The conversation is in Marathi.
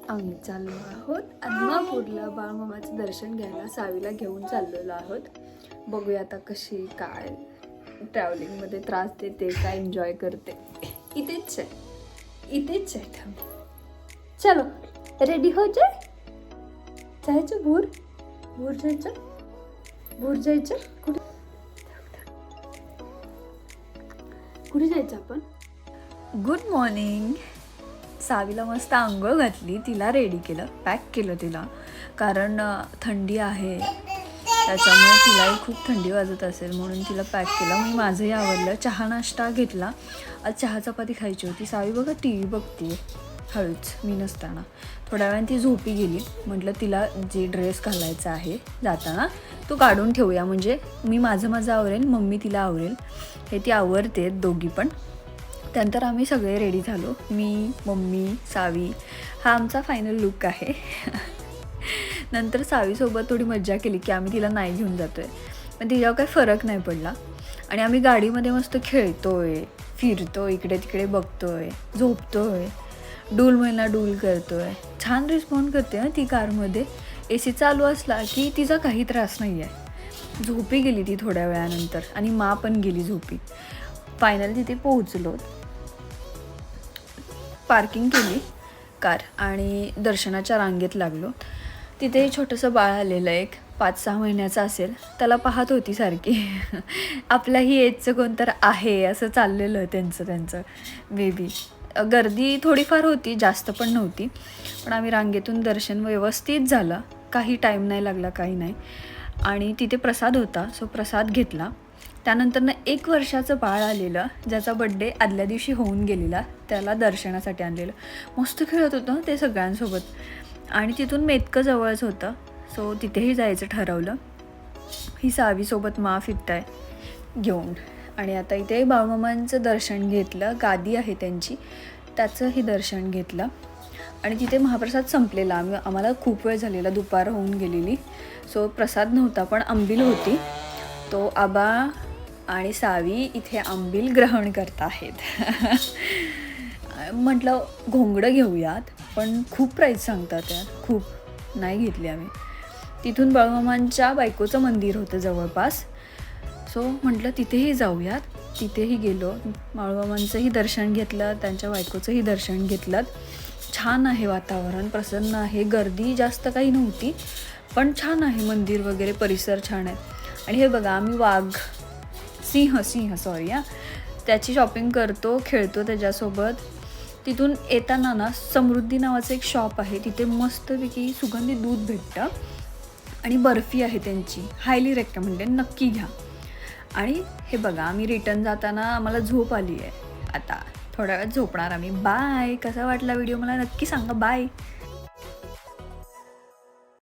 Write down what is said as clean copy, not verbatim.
आम्ही चाललो आहोत आदमापूरला बाळमामाचं दर्शन घ्यायला. सावीला घेऊन चाललेलो आहोत. बघूया आता कशी काय ट्रॅव्हलिंगमध्ये त्रास देते काय एन्जॉय करते. इथेच आहे थांब. चलो रेडी हो जाय. जायचं भूर जायचं कुठे जायचं आपण. Good morning. सावीला मस्त आंघोळ घातली, तिला रेडी केलं, पॅक केलं तिला, कारण थंडी आहे त्याच्यामुळे तिलाही खूप थंडी वाजत असेल म्हणून तिला पॅक केलं. मी माझंही आवडलं. चहा नाश्ता घेतला. आज चहा चपाती खायची होती. सावी बघा टी व्ही बघते हळूच, मी नसताना. थोड्या वेळाने ती झोपी गेली. म्हटलं तिला जे ड्रेस घालायचा आहे जाताना तो काढून ठेवूया, म्हणजे मी माझं आवरेल, मम्मी तिला आवरेल. हे ती आवरते दोघी पण. त्यानंतर आम्ही सगळे रेडी झालो. मी, मम्मी, सावी. हा आमचा फायनल लुक आहे. नंतर सावीसोबत थोडी मज्जा केली की आम्ही तिला नाही घेऊन जातो आहे, पण तिच्यावर काही फरक नाही पडला. आणि आम्ही गाडीमध्ये मस्त खेळतो आहे, फिरतो, इकडे तिकडे बघतो आहे, झोपतो आहे, डूल करतो आहे. छान रिस्पॉन्ड करते ना ती कारमध्ये. AC चालू असला की तिचा काही त्रास नाही आहे. झोपी गेली ती थोड्या वेळानंतर आणि मा पण गेली झोपी. फायनली तिथे पोहोचलो. पार्किंग केली कार आणि दर्शनाच्या रांगेत लागलो. तिथे छोटंसं बाळ आलेलं, एक 5-6 महिन्याचं असेल. त्याला पाहत होती सारखी. आपल्याही एजचं कोणतर आहे असं चाललेलं त्यांचं बेबी. गर्दी थोडीफार होती, जास्त पण नव्हती. पण आम्ही रांगेतून दर्शन व्यवस्थित झालं, काही टाईम नाही लागला, काही नाही. आणि तिथे प्रसाद होता, सो प्रसाद घेतला. त्यानंतरनं 1 वर्षाचं बाळ आलेलं, ज्याचा बड्डे आदल्या दिवशी होऊन गेलेला, त्याला दर्शनासाठी आणलेलं. मस्त खेळत होतं ते सगळ्यांसोबत. आणि तिथून मेतकं जवळच होतं, सो तिथेही जायचं ठरवलं. ही सावीसोबत मा फिरताय घेऊन. आणि आता इथे बाळमामांचं दर्शन घेतलं. गादी आहे त्यांची, त्याचंही दर्शन घेतलं. आणि तिथे महाप्रसाद संपलेला. आम्हाला खूप वेळ झालेला, दुपार होऊन गेलेली. सो प्रसाद नव्हता, पण आंबील होती. तो आबा आणि सावी इथे आंबील ग्रहण करत आहेत. म्हटलं घोंगडं घेऊयात, पण खूप प्राईस सांगतात यार, खूप नाही घेतली आम्ही. तिथून बाळूमामांच्या बायकोचं मंदिर होतं जवळपास, सो म्हटलं तिथेही जाऊयात. तिथेही गेलो. बाळूमामांचंही दर्शन घेतलं, त्यांच्या बायकोचंही दर्शन घेतलं. छान आहे वातावरण, प्रसन्न आहे. गर्दी जास्त काही नव्हती, पण छान आहे मंदिर वगैरे, परिसर छान आहे. आणि हे बघा आम्ही सिंह त्याची शॉपिंग करतो, खेळतो त्याच्यासोबत. तिथून येताना ना समृद्धी नावाचं एक शॉप आहे, तिथे मस्तपैकी सुगंधी दूध भेटतं आणि बर्फी आहे त्यांची, हायली रेकमेंडेड, नक्की घ्या. आणि हे बघा आम्ही रिटर्न जाताना आम्हाला झोप आली आहे. आता थोड्या वेळात झोपणार आम्ही. बाय. कसा वाटला व्हिडिओ मला नक्की सांगा. बाय.